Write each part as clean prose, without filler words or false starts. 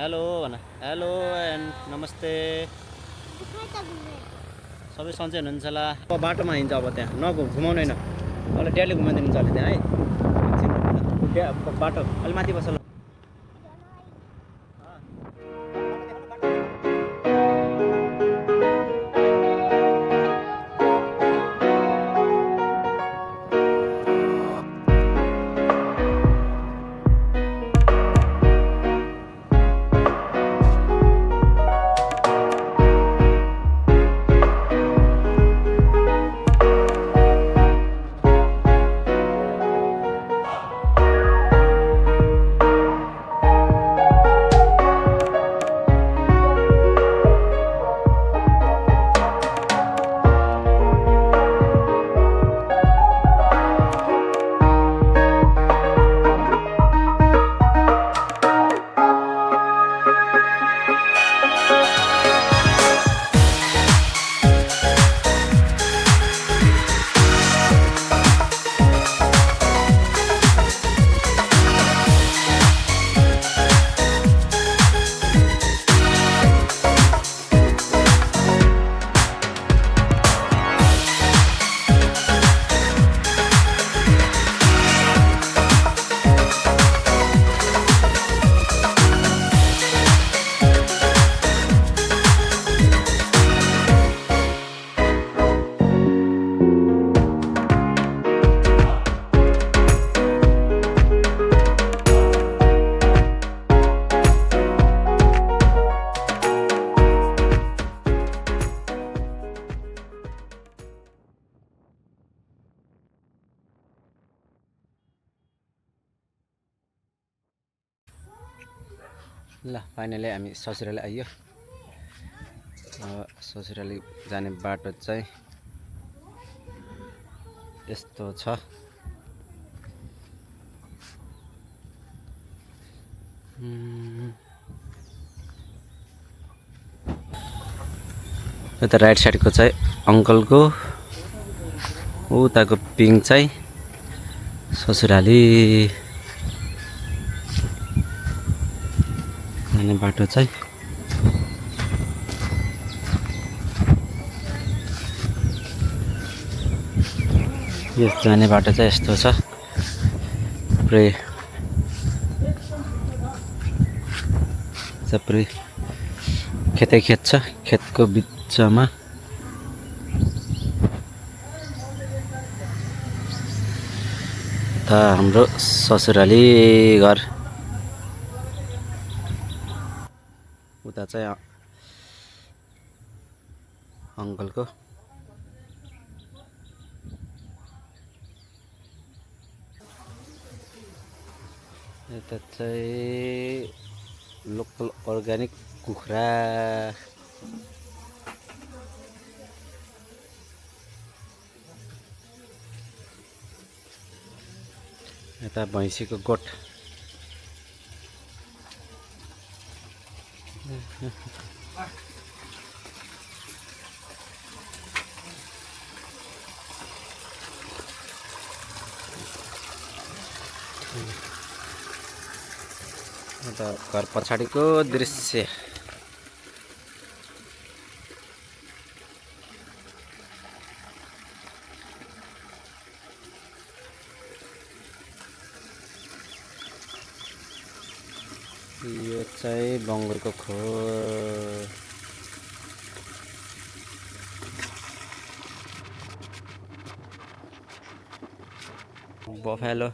hello भन hello and नमस्ते सबै सन्चै हुनुहुन्छ होला अब बाटोमा हिँड्छ अब त्यहाँ घुमाउँदैन अहिले ड्याडीले घुमाइदिनुहुन्छ अहिले त्यहाँ है बाटो अलि माथि बस ल ल फाइनली हामी ससुराली आइयो ससुराली जाने बाटो चाहिँ यस्तो छ यो त राइट साइडको चाहिँ अङ्कलको उताको पिङ चाहिँ ससुराली जाने बाटो चाहिँ यस जाने बाटो चाहिँ यस्तो छ सबै खेतै खेत छ खेतको बिचमा त हाम्रो ससुराली घर उता चाहिँ अङ्कलको यता चाहिँ लोकल अर्ग्यानिक कुखुरा यता भैँसीको गोठ घर पछाडिको दृश्य यो चाहिँ बङ्गुरको खोर बफेलो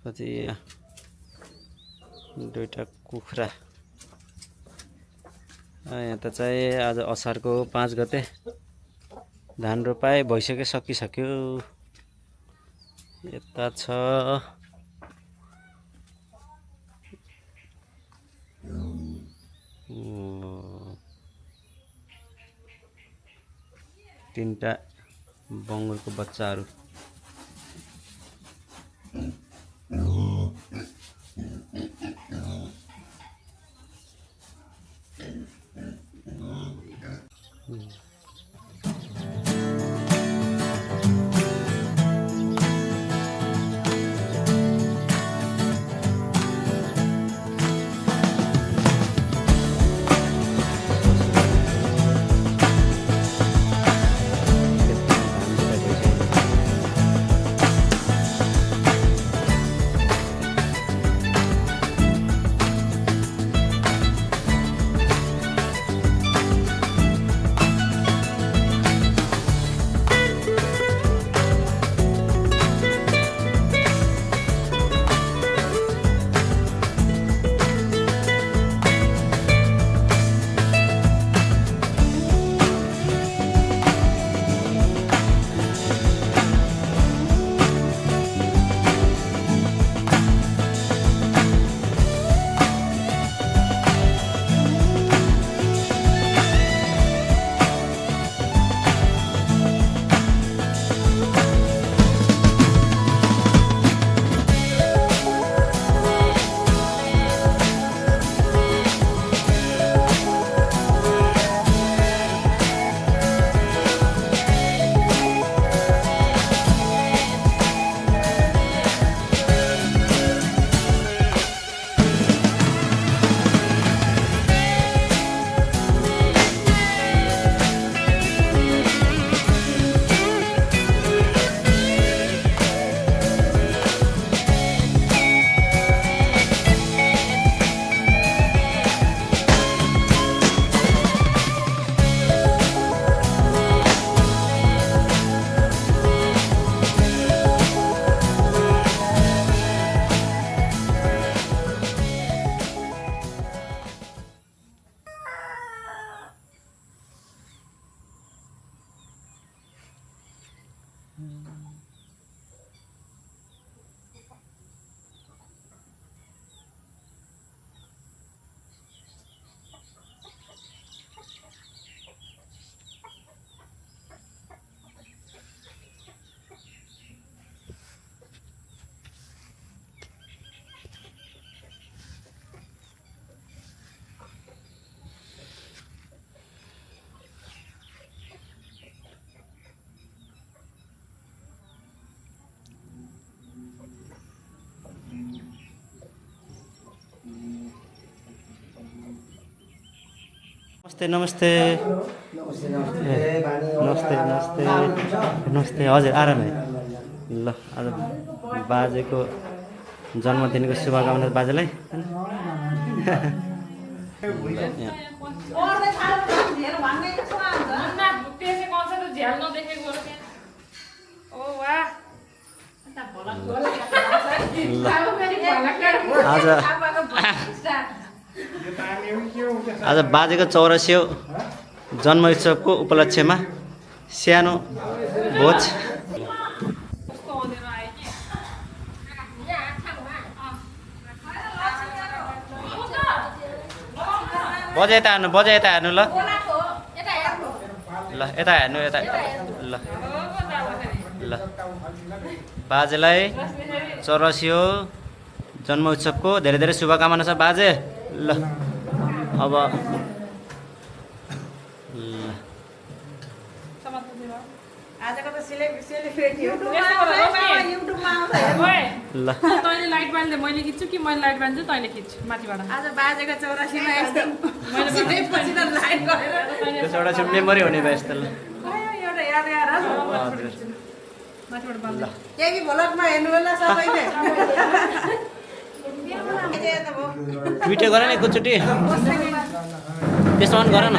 त्यसपछि दुईटा कुखुरा यहाँ त चाहिँ आज असारको 5 गते धान रोपाइ भइसक्यो सकिसक्यो यता छ तीनटा बङ्गुरको बच्चाहरू नमस्ते नमस्ते नमस्ते नमस्ते हजुर आरामै ल आज बाजेको जन्मदिनको शुभकामना बाजेलाई आज आज बाजेको 84औं जन्म उत्सवको उपलक्ष्यमा सानो भोज बजा यता हेर्नु ल यता हेर्नु यता ल ल बाजेलाई 84औं जन्म उत्सवको धेरै धेरै शुभकामना छ बाजे ल अब ल तैँले लाइट बाल्दै मैले खिच्छु कि मैले लाइट बाल्छु तैँले खिच्छु माथिबाट आज बाजेको 84मा एकदम मैले पछि त लाइट गरेर त्यसो एउटा चाहिँ मेमोरी हुने भयो यस्तो ल एउटा याद आएर माथिबाट बाल्ला केही भ्लगमा हेर्नु होला सबैले ट्विटर गर न एकचोटि त्यसमा गर न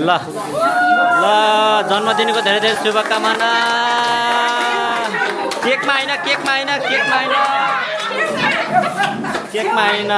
ल ल जन्मदिनको धेरै धेरै शुभकामना केकमा होइन केकमा होइन केकमा होइन केकमा होइन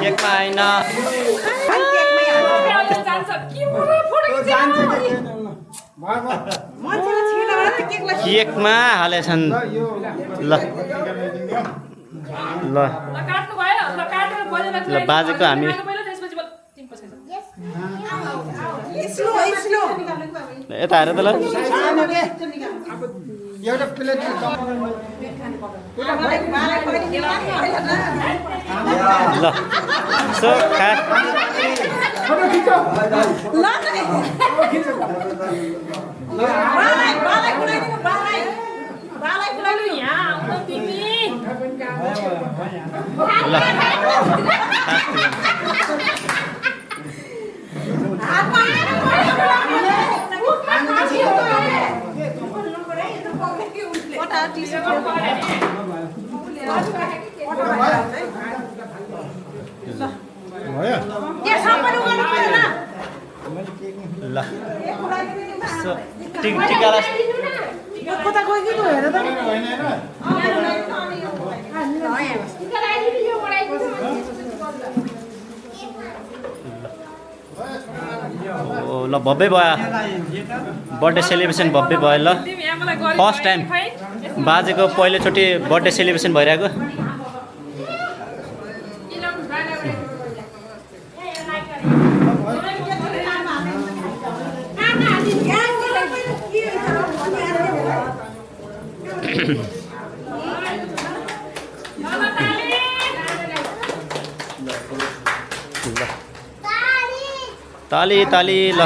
केकमा होइन केकमा हालेछन् ल ल ल बाजेको हामी यता हेर त ल एउटा प्लेट ल सो खा ल टिका ल भव्य भयो बर्थडे सेलिब्रेसन भव्य भयो ल फर्स्ट टाइम बाजेको पहिलोचोटि बर्थडे सेलिब्रेसन भइरहेको ताली ताली ल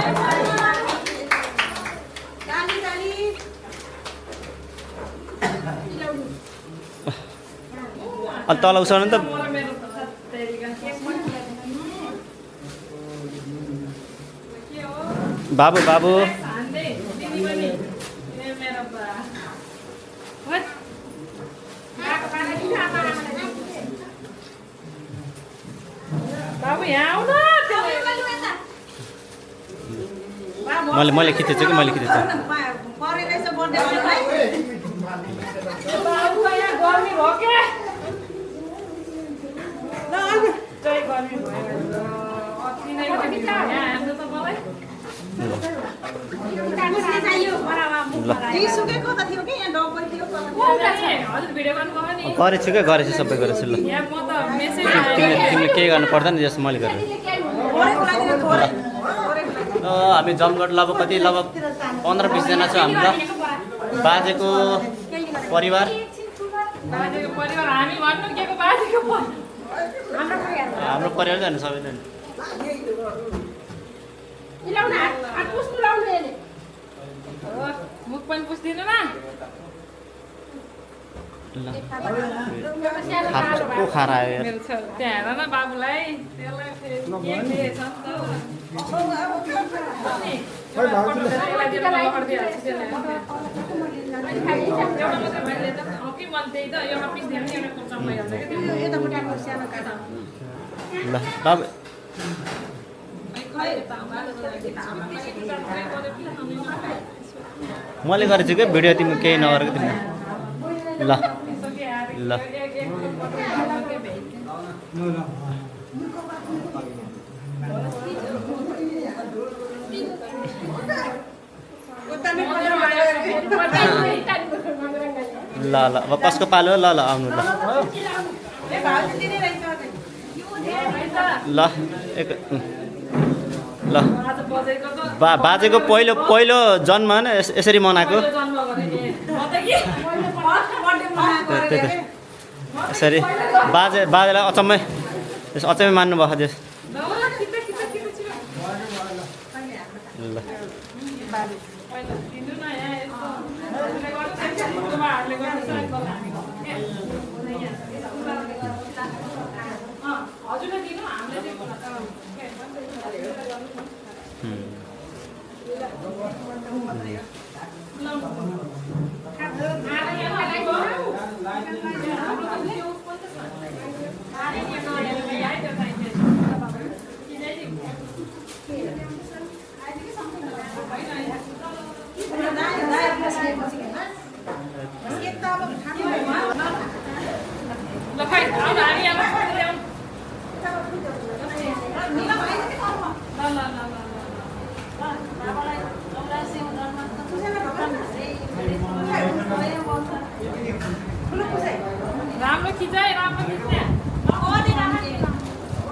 अलि तल उसाउनु नि त बाबु बाबु मैले खिचेछु कि मैले खिचेछु गरेछु क्या गरेछु सबै गरेछु ल तिमीले केही गर्नु पर्दैन जस्तो मैले गरेँ हामी जमघट लगभग कति लगभग 15-20 जना छ हामी त बाजेको परिवार हाम्रो परिवार जानु सबैजना मुख पनि पुस्दिनु न को खाएर आयो यार त्यहाँ हेर न बाबुलाई ल बाबु मैले गरेछु क्या भिडियो तिमी केही नगरेको तिमी ल ल ल ल अब कसको पालो ल ल आउनु ल ल एक ल बाजेको पहिलो जन्म होइन यसरी मनाएको यसरी बाजेलाई अचम्मै मान्नुभएको त्यस ल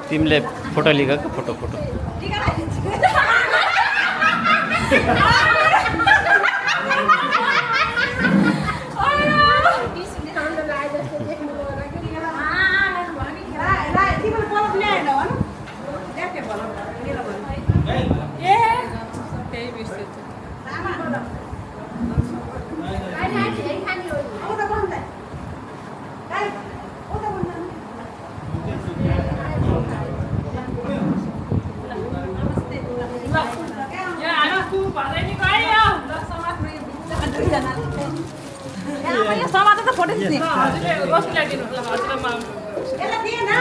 तिमीले फोटो लिएको फोटो समाज त फोटो खिच्ने कसको ल्याइदिनु ल हजुरमा यसलाई दिए न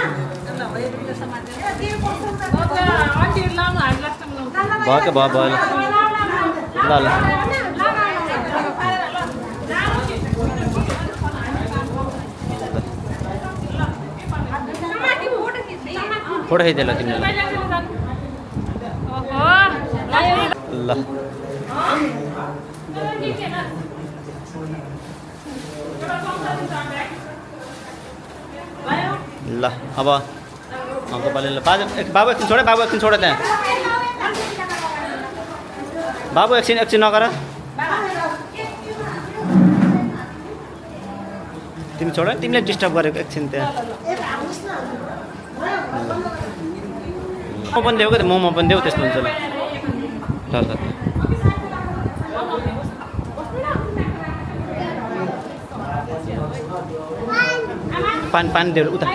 ल भयो दुईटा समाज यसलाई दिए कस्तो हुन्छ आन्टी लाउनु हामी लास्टमा लाउनु भयो भयो ल ल फोटो खिच्दै ल तिमीले ल ल अब अङ्कपाले ल बाबु एकछिन छोड त्यहाँ बाबु एकछिन नगर तिमी छोड तिमीले डिस्टर्ब गरेको एकछिन त्यहाँ म पनि देऊ क्या मोमो पनि देऊ त्यस्तो हुन्छ ल ल पानी देऊ उता